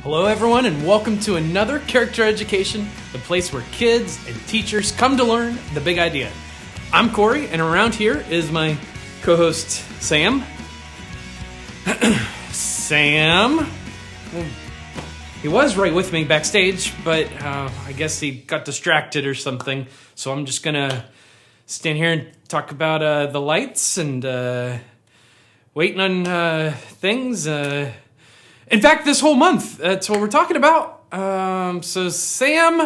Hello everyone and welcome to another Character Education, the place where kids and teachers come to learn the big idea. I'm Corey and around here is my co-host Sam. Sam, well, he was right with me backstage, but I guess he got distracted or something, so I'm just gonna stand here and talk about the lights and waiting on things. In fact, this whole month, that's what we're talking about. So Sam,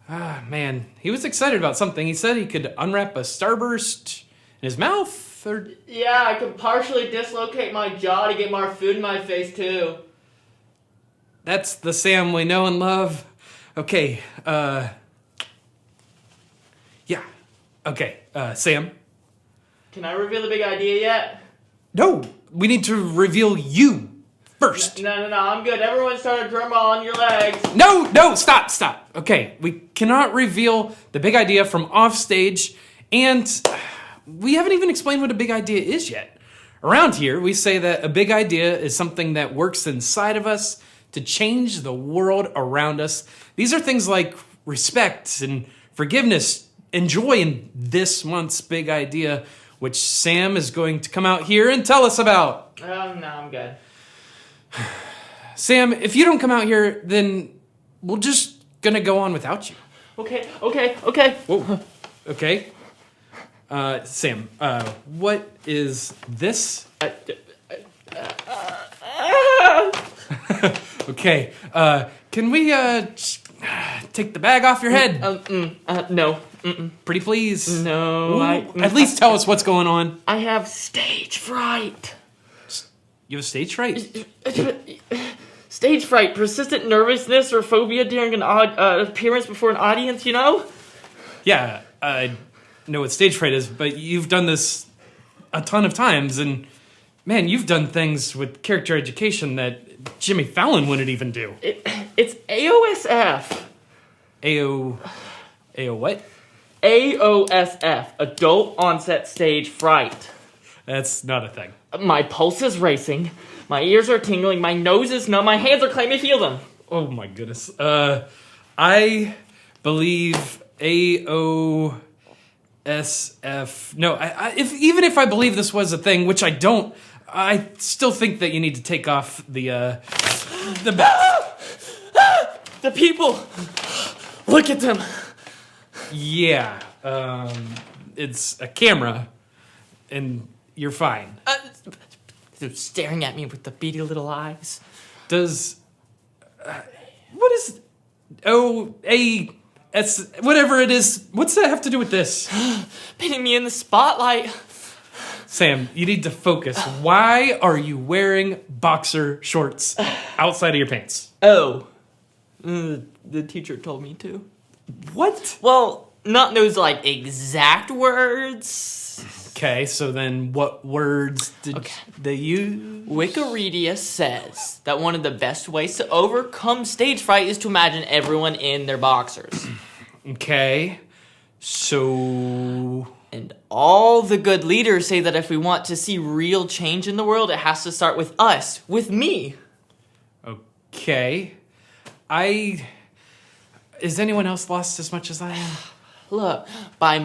man, he was excited about something. He said he could unwrap a Starburst in his mouth, or... Yeah, I could partially dislocate my jaw to get more food in my face, too. That's the Sam we know and love. Okay, yeah. Okay, Sam. Can I reveal the big idea yet? No, we need to reveal you first. No, I'm good. Everyone start a drum roll on your legs. No, stop. Okay, we cannot reveal the big idea from off stage, and we haven't even explained what a big idea is yet. Around here, we say that a big idea is something that works inside of us to change the world around us. These are things like respect and forgiveness and joy in this month's big idea, which Sam is going to come out here and tell us about. No, I'm good. Sam, if you don't come out here, then we're just gonna go on without you. Okay. Whoa. Okay. Sam, what is this? Okay. Can we take the bag off your head? No. Pretty please. No. At least tell us what's going on. I have stage fright. You have stage fright? Stage fright, persistent nervousness or phobia during an appearance before an audience, you know? Yeah, I know what stage fright is, but you've done this a ton of times, and man, you've done things with character education that Jimmy Fallon wouldn't even do. It's AOSF. AO what? AOSF, adult onset stage fright. That's not a thing. My pulse is racing, my ears are tingling, my nose is numb, my hands are claiming to feel them. Oh my goodness. I believe AOSF. No, even if I believe this was a thing, which I don't, I still think that you need to take off the bat. The people! Look at them! Yeah, it's a camera, and you're fine. They're staring at me with the beady little eyes. Does... what is... O-A-S... whatever it is, what's that have to do with this? Pinning me in the spotlight. Sam, you need to focus. Why are you wearing boxer shorts outside of your pants? Oh. The teacher told me to. What? Well, not those, exact words. Okay, so then what words did they use? Wikipedia says that one of the best ways to overcome stage fright is to imagine everyone in their boxers. Okay, so... And all the good leaders say that if we want to see real change in the world, it has to start with us, with me. Okay. Is anyone else lost as much as I am? Look, by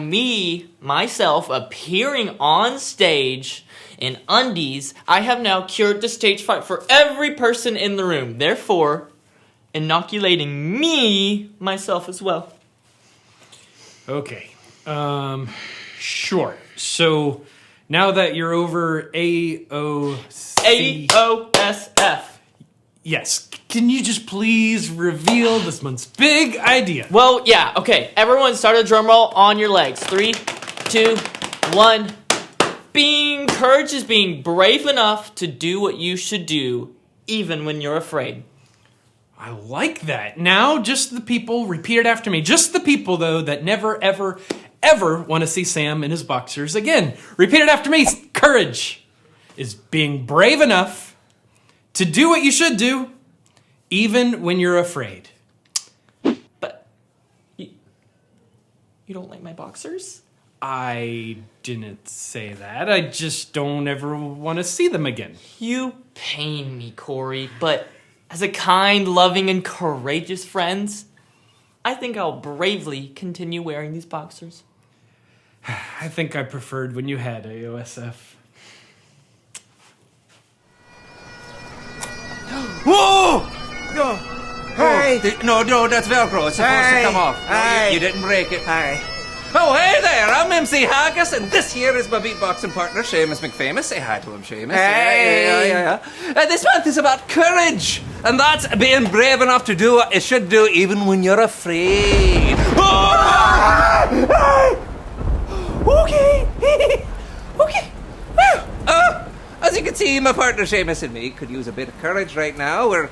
myself, appearing on stage in undies, I have now cured the stage fright for every person in the room. Therefore, inoculating myself as well. Okay. Sure. So, now that you're over AOSF. Yes. Can you just please reveal this month's big idea? Well, yeah, okay. Everyone start a drum roll on your legs. 3, 2, 1. Courage is being brave enough to do what you should do, even when you're afraid. I like that. Now, just the people, repeat it after me. Just the people, though, that never, ever, ever want to see Sam in his boxers again. Repeat it after me. Courage is being brave enough to do what you should do, even when you're afraid. But you don't like my boxers? I didn't say that. I just don't ever want to see them again. You pain me, Corey, but as a kind, loving, and courageous friend, I think I'll bravely continue wearing these boxers. I think I preferred when you had AOSF. Whoa! No. Hey. No, that's Velcro. It's supposed to come off. No, you didn't break it. Hi. Oh, hey there. I'm MC Haggis, and this here is my beatboxing partner, Seamus McFamous. Say hi to him, Seamus. Hey. Yeah. This month is about courage, and that's being brave enough to do what you should do even when you're afraid. Okay. Okay. As you can see, my partner Seamus and me could use a bit of courage right now. We're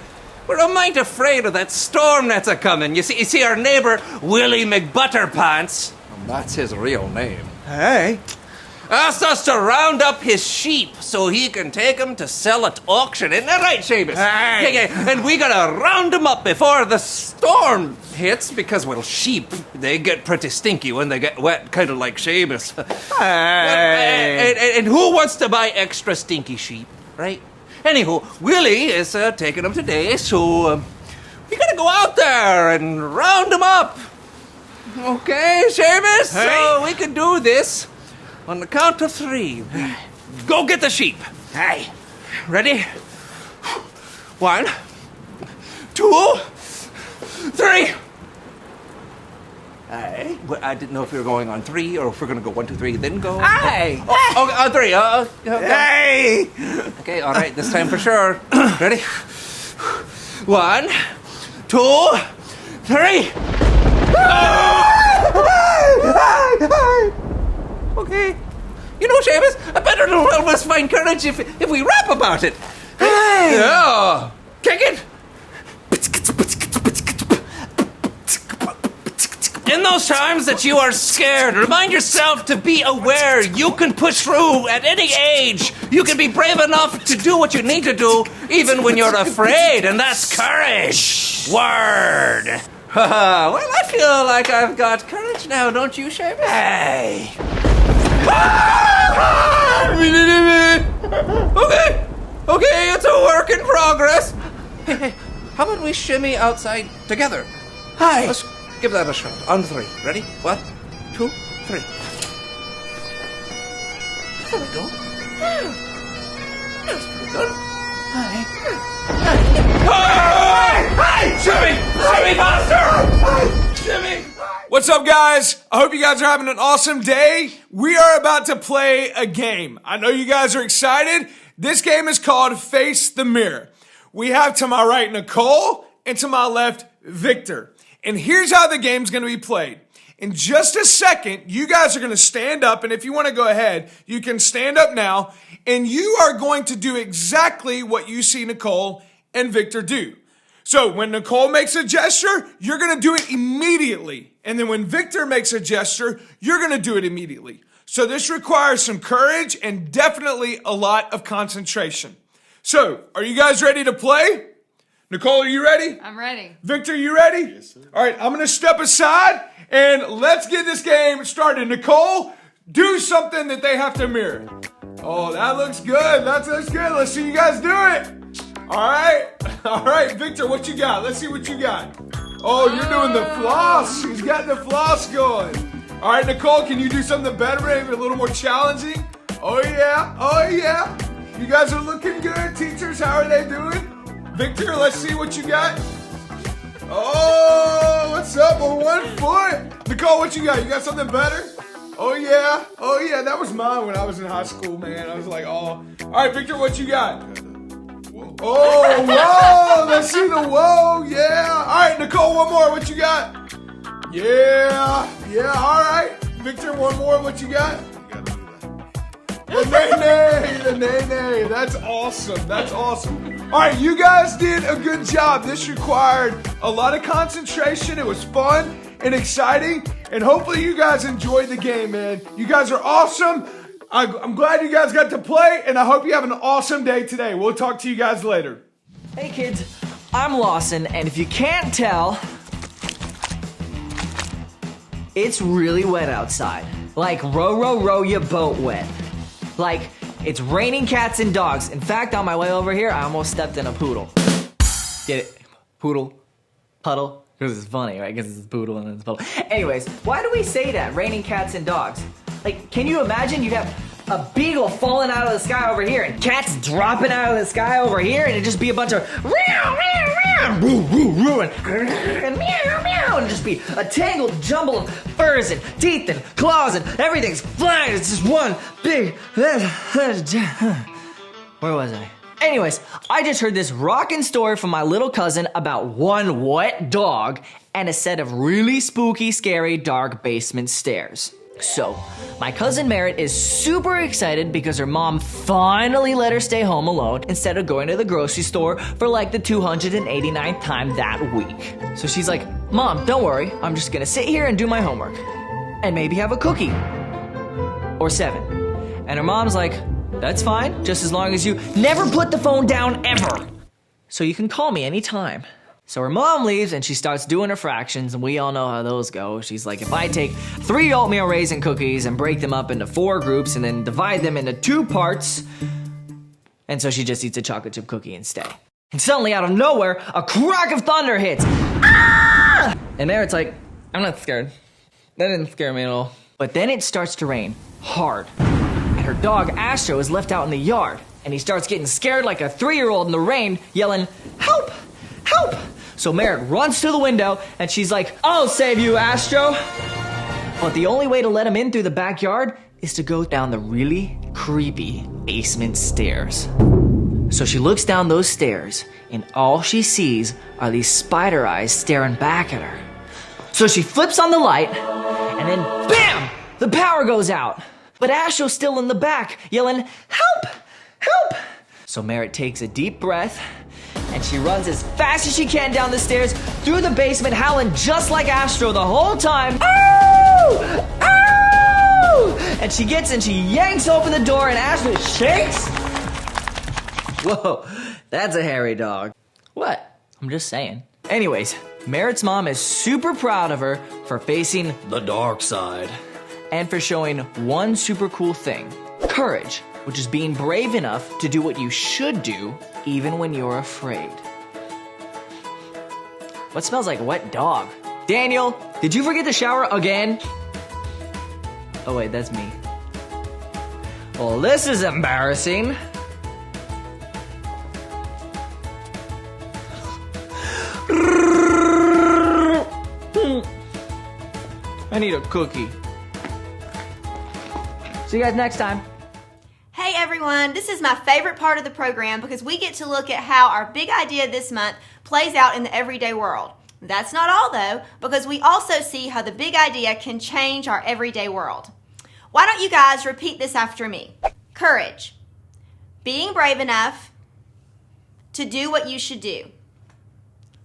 a mite afraid of that storm that's a-coming. You see our neighbour, Willie McButterpants, and that's his real name, Hey. asked us to round up his sheep so he can take them to sell at auction. Isn't that right, Seamus? Hey. Yeah. And we gotta round them up before the storm hits because, well, sheep, they get pretty stinky when they get wet, kind of like Seamus. Hey. And who wants to buy extra stinky sheep, right? Anywho, Willie is taking them today, so we gotta go out there and round them up. Okay, Seamus? Hey. So we can do this on the count of 3. Go get the sheep. Hey. Ready? 1, 2, 3. Hey. Well, I didn't know if we were going on 3 or if we're going to go 1, 2, 3, then go. Hey. Oh, on 3. Okay. Hey. Okay, all right, this time for sure. Ready? 1, 2, 3. Okay. You know, Seamus, I bet it'll help us find courage if we rap about it. Hey. Yeah. Kick it. In those times that you are scared, remind yourself to be aware you can push through at any age. You can be brave enough to do what you need to do, even when you're afraid, and that's courage. Word. Well, I feel like I've got courage now, don't you, Seamus? Hey. Okay, it's a work in progress. Hey, how about we shimmy outside together? Hi. Let's give that a shot. On 3. Ready? 1, 2, 3. There we go. That's pretty good. Hi. Hey! Shimmy! Shimmy faster! Shimmy! What's up, guys? I hope you guys are having an awesome day. We are about to play a game. I know you guys are excited. This game is called Face the Mirror. We have to my right Nicole and to my left Victor. And here's how the game's going to be played. In just a second, you guys are going to stand up, and if you want to go ahead, you can stand up now, and you are going to do exactly what you see Nicole and Victor do. So when Nicole makes a gesture, you're going to do it immediately. And then when Victor makes a gesture, you're going to do it immediately. So this requires some courage and definitely a lot of concentration. So, are you guys ready to play? Nicole, are you ready? I'm ready. Victor, you ready? Yes, sir. All right, I'm going to step aside and let's get this game started. Nicole, do something that they have to mirror. Oh, that looks good. That looks good. Let's see you guys do it. All right, Victor, what you got? Let's see what you got. Oh, you're doing the floss. She's got the floss going. All right, Nicole, can you do something better, maybe a little more challenging? Oh, yeah. You guys are looking good. Teachers, how are they doing? Victor, let's see what you got. Oh, what's up on 1 foot? Nicole, what you got? You got something better? Oh, yeah. That was mine when I was in high school, man. I was like, oh. All right, Victor, what you got? Oh, whoa. Let's see the whoa. Yeah. All right, Nicole, one more. What you got? Yeah. All right. Victor, one more. What you got? The nay. That's awesome. All right, you guys did a good job. This required a lot of concentration. It was fun and exciting. And hopefully you guys enjoyed the game, man. You guys are awesome. I'm glad you guys got to play, and I hope you have an awesome day today. We'll talk to you guys later. Hey kids, I'm Lawson, and if you can't tell, it's really wet outside. Like row your boat wet. Like it's raining cats and dogs. In fact, on my way over here, I almost stepped in a poodle. Get it? Poodle. Puddle. Because it's funny, right? Because it's poodle and it's puddle. Anyways, why do we say that? Raining cats and dogs. Like, can you imagine you'd have a beagle falling out of the sky over here and cats dropping out of the sky over here and it'd just be a bunch of meow, meow, meow, woo, woo, woo, and meow, meow, and just be a tangled jumble of furs and teeth and claws and everything's flying. It's just one big... Where was I? Anyways, I just heard this rockin' story from my little cousin about one wet dog and a set of really spooky, scary, dark basement stairs. So, my cousin Merritt is super excited because her mom finally let her stay home alone instead of going to the grocery store for like the 289th time that week. So she's like, Mom, don't worry, I'm just gonna sit here and do my homework. And maybe have a cookie. Or 7. And her mom's like, that's fine, just as long as you never put the phone down ever. So you can call me anytime. So her mom leaves and she starts doing her fractions, and we all know how those go. She's like, if I take 3 oatmeal raisin cookies and break them up into 4 groups and then divide them into 2 parts, and so she just eats a chocolate chip cookie instead. And suddenly out of nowhere, a crack of thunder hits. Ah! And Merritt's like, I'm not scared. That didn't scare me at all. But then it starts to rain hard. And her dog Astro is left out in the yard. And he starts getting scared like a 3-year-old in the rain, yelling, help, help. So Merritt runs to the window, and she's like, I'll save you, Astro. But the only way to let him in through the backyard is to go down the really creepy basement stairs. So she looks down those stairs, and all she sees are these spider eyes staring back at her. So she flips on the light, and then BAM! The power goes out. But Astro's still in the back, yelling, help, help. So Merritt takes a deep breath, and she runs as fast as she can down the stairs, through the basement, howling just like Astro the whole time. Ow! Ow! And she gets and she yanks open the door, and Astro shakes. Whoa, that's a hairy dog. What? I'm just saying. Anyways, Merritt's mom is super proud of her for facing the dark side. And for showing one super cool thing. Courage, which is being brave enough to do what you should do, even when you're afraid. What smells like wet dog? Daniel, did you forget the shower again? Oh wait, that's me. Well, this is embarrassing. I need a cookie. See you guys next time. Hey everyone, this is my favorite part of the program because we get to look at how our big idea this month plays out in the everyday world. That's not all though, because we also see how the big idea can change our everyday world. Why don't you guys repeat this after me? Courage. Being brave enough to do what you should do,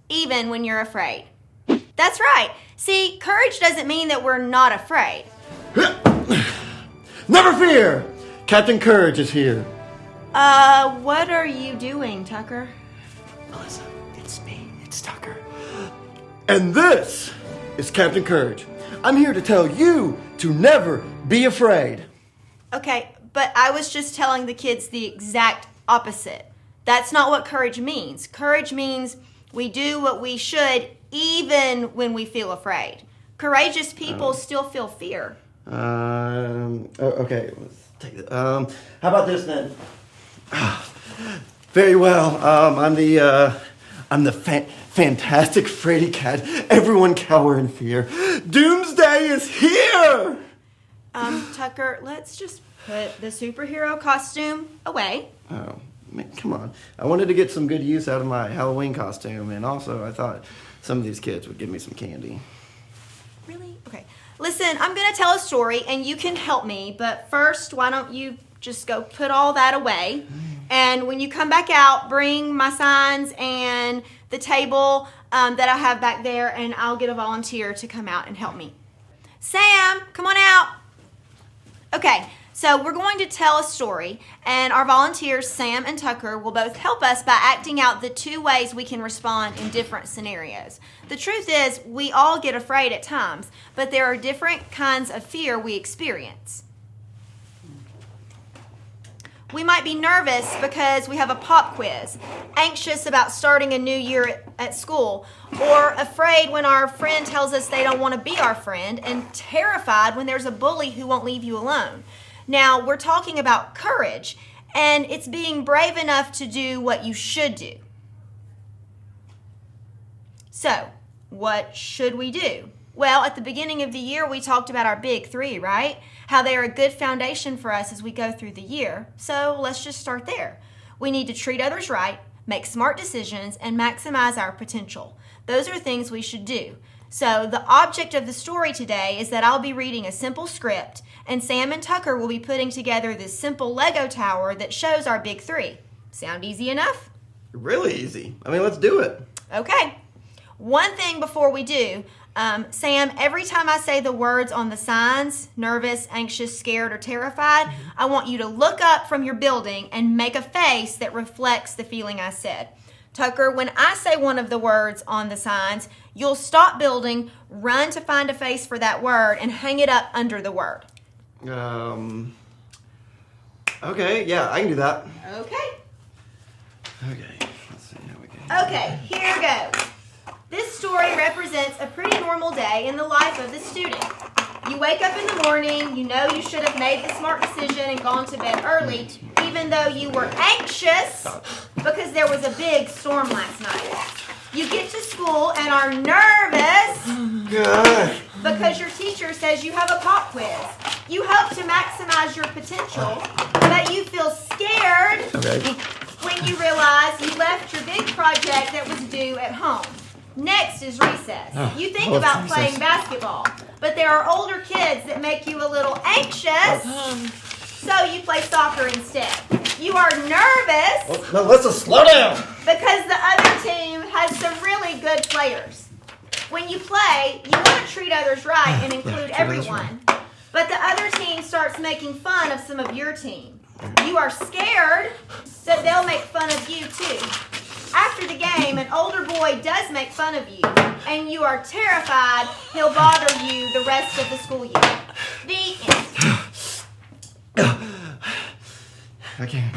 even when you're afraid. That's right. See, courage doesn't mean that we're not afraid. Never fear! Captain Courage is here. What are you doing, Tucker? Melissa, it's me. It's Tucker. And this is Captain Courage. I'm here to tell you to never be afraid. Okay, but I was just telling the kids the exact opposite. That's not what courage means. Courage means we do what we should even when we feel afraid. Courageous people still feel fear. Okay, let's take it. How about this then? Very well. I'm the fantastic Fraidy cat. Everyone cower in fear. Doomsday is here! Tucker, let's just put the superhero costume away. Oh, man, come on. I wanted to get some good use out of my Halloween costume, and also I thought some of these kids would give me some candy. Really? Okay. Listen, I'm going to tell a story, and you can help me, but first, why don't you just go put all that away, and when you come back out, bring my signs and the table that I have back there, and I'll get a volunteer to come out and help me. Sam, come on out. Okay, so we're going to tell a story, and our volunteers, Sam and Tucker, will both help us by acting out the 2 ways we can respond in different scenarios. The truth is, we all get afraid at times, but there are different kinds of fear we experience. We might be nervous because we have a pop quiz, anxious about starting a new year at school, or afraid when our friend tells us they don't want to be our friend, and terrified when there's a bully who won't leave you alone. Now, we're talking about courage, and it's being brave enough to do what you should do. So, what should we do? Well, at the beginning of the year, we talked about our big three, right? How they are a good foundation for us as we go through the year. So let's just start there. We need to treat others right, make smart decisions, and maximize our potential. Those are things we should do. So the object of the story today is that I'll be reading a simple script, and Sam and Tucker will be putting together this simple Lego tower that shows our big three. Sound easy enough? Really easy. I mean, let's do it. Okay. One thing before we do, Sam, every time I say the words on the signs, nervous, anxious, scared, or terrified, I want you to look up from your building and make a face that reflects the feeling I said. Tucker, when I say one of the words on the signs, you'll stop building, run to find a face for that word, and hang it up under the word. Okay, yeah, I can do that. Okay. Okay, let's see how we can. Okay, here goes. This story represents a pretty normal day in the life of the student. You wake up in the morning, you know you should have made the smart decision and gone to bed early, even though you were anxious because there was a big storm last night. You get to school and are nervous because your teacher says you have a pop quiz. You hope to maximize your potential, but you feel scared when you realize you left your big project that was due at home. Next is recess. You think about playing basketball, but there are older kids that make you a little anxious, so you play soccer instead. You are nervous. Melissa, slow down. Because the other team has some really good players. When you play, you want to treat others right and include everyone, but the other team starts making fun of some of your team. You are scared that they'll make fun of you too. After the game, an older boy does make fun of you, and you are terrified he'll bother you the rest of the school year. The end.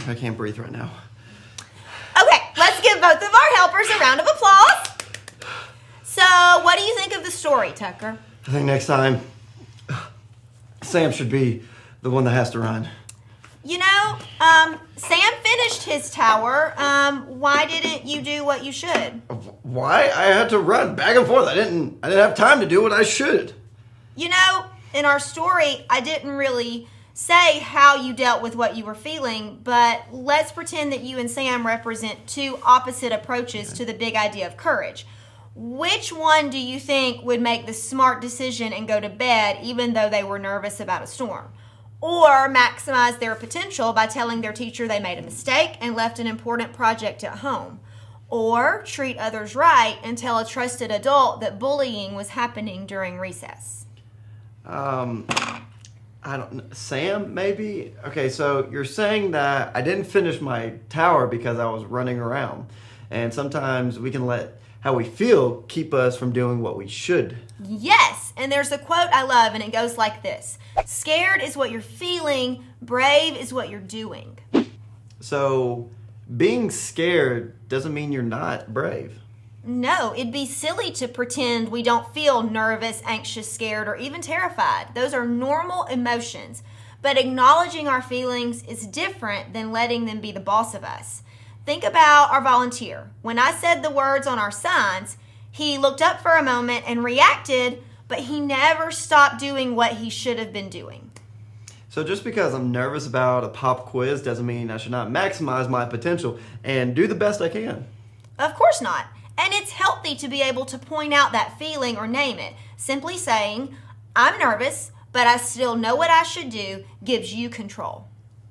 I can't breathe right now. Okay, let's give both of our helpers a round of applause. So, what do you think of the story, Tucker? I think next time, Sam should be the one that has to run. You know, Sam finished his tower. Why didn't you do what you should? Why? I had to run back and forth. I didn't have time to do what I should. You know, in our story, I didn't really say how you dealt with what you were feeling, but let's pretend that you and Sam represent two opposite approaches to the big idea of courage. Which one do you think would make the smart decision and go to bed even though they were nervous about a storm? Or maximize their potential by telling their teacher they made a mistake and left an important project at home? Or treat others right and tell a trusted adult that bullying was happening during recess? I don't know. Sam, maybe? Okay, so you're saying that I didn't finish my tower because I was running around. And sometimes we can let how we feel keep us from doing what we should. Yes, and there's a quote I love, and it goes like this. Scared is what you're feeling, brave is what you're doing. So, being scared doesn't mean you're not brave. No, it'd be silly to pretend we don't feel nervous, anxious, scared, or even terrified. Those are normal emotions. But acknowledging our feelings is different than letting them be the boss of us. Think about our volunteer. When I said the words on our signs, he looked up for a moment and reacted, but he never stopped doing what he should have been doing. So just because I'm nervous about a pop quiz doesn't mean I should not maximize my potential and do the best I can. Of course not. And it's healthy to be able to point out that feeling or name it. Simply saying, I'm nervous, but I still know what I should do, gives you control.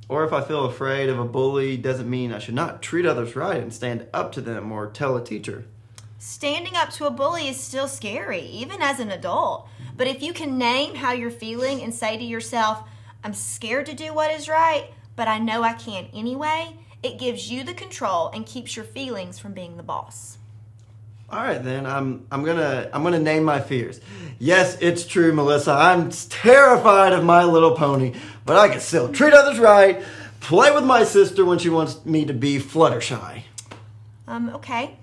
Or if I feel afraid of a bully doesn't mean I should not treat others right and stand up to them or tell a teacher. Standing up to a bully is still scary, even as an adult. But if you can name how you're feeling and say to yourself, I'm scared to do what is right, but I know I can anyway, it gives you the control and keeps your feelings from being the boss. All right, then I'm gonna name my fears. Yes, it's true, Melissa. I'm terrified of My Little Pony, but I can still treat others right, play with my sister when she wants me to be Fluttershy. Okay.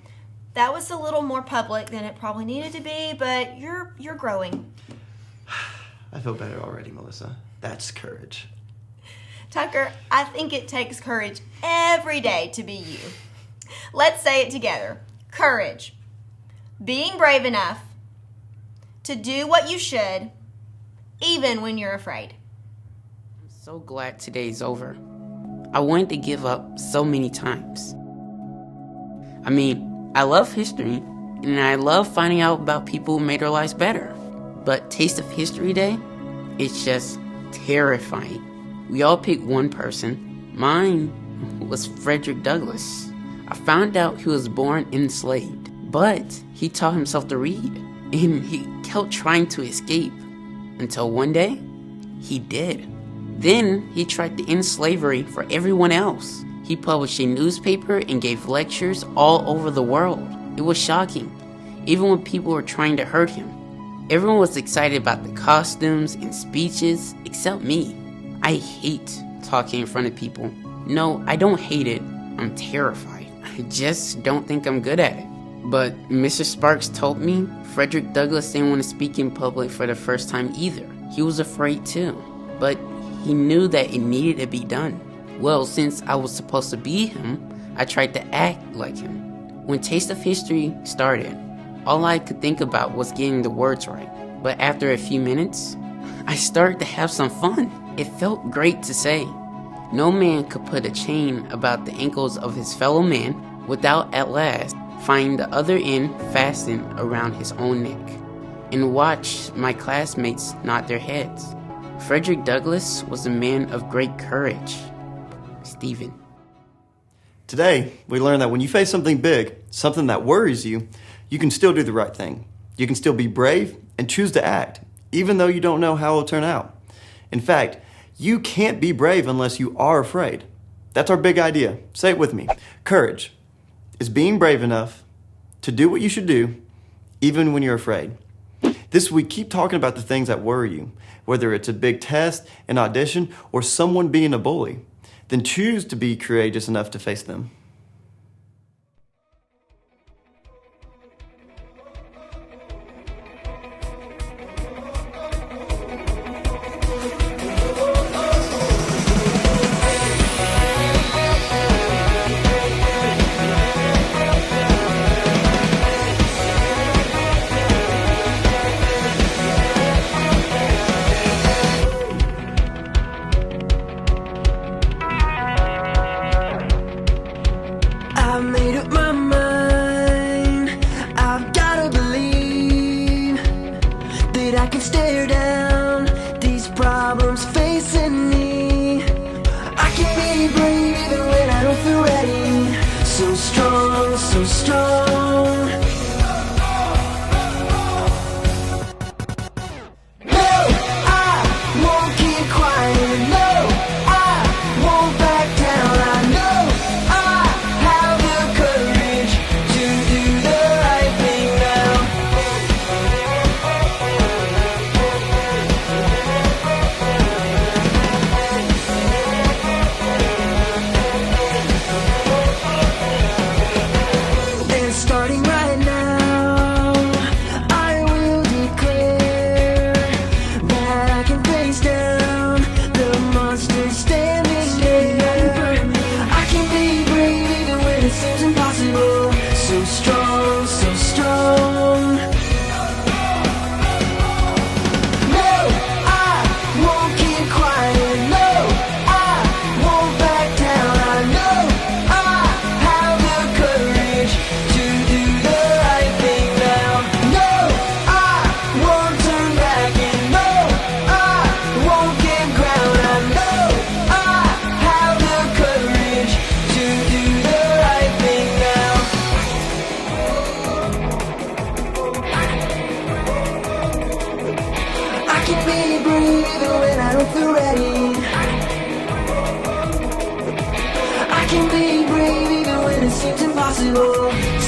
That was a little more public than it probably needed to be, but you're growing. I feel better already, Melissa. That's courage. Tucker, I think it takes courage every day to be you. Let's say it together. Courage. Being brave enough to do what you should, even when you're afraid. I'm so glad today's over. I wanted to give up so many times. I mean, I love history, and I love finding out about people who made our lives better. But Taste of History Day, it's just terrifying. We all picked one person. Mine was Frederick Douglass. I found out he was born enslaved, but he taught himself to read, and he kept trying to escape, until one day, he did. Then he tried to end slavery for everyone else. He published a newspaper and gave lectures all over the world. It was shocking, even when people were trying to hurt him. Everyone was excited about the costumes and speeches, except me. I hate talking in front of people. No, I don't hate it. I'm terrified. I just don't think I'm good at it. But Mr. Sparks told me Frederick Douglass didn't want to speak in public for the first time either. He was afraid too, but he knew that it needed to be done. Well, since I was supposed to be him, I tried to act like him. When Taste of History started, all I could think about was getting the words right. But after a few minutes, I started to have some fun. It felt great to say, no man could put a chain about the ankles of his fellow man without at last finding the other end fastened around his own neck, and watch my classmates nod their heads. Frederick Douglass was a man of great courage. Stephen. Today, we learned that when you face something big, something that worries you, you can still do the right thing. You can still be brave and choose to act, even though you don't know how it will turn out. In fact, you can't be brave unless you are afraid. That's our big idea. Say it with me. Courage is being brave enough to do what you should do, even when you're afraid. This week, keep talking about the things that worry you, whether it's a big test, an audition, or someone being a bully. Then choose to be courageous enough to face them. I can be brave even when it seems impossible.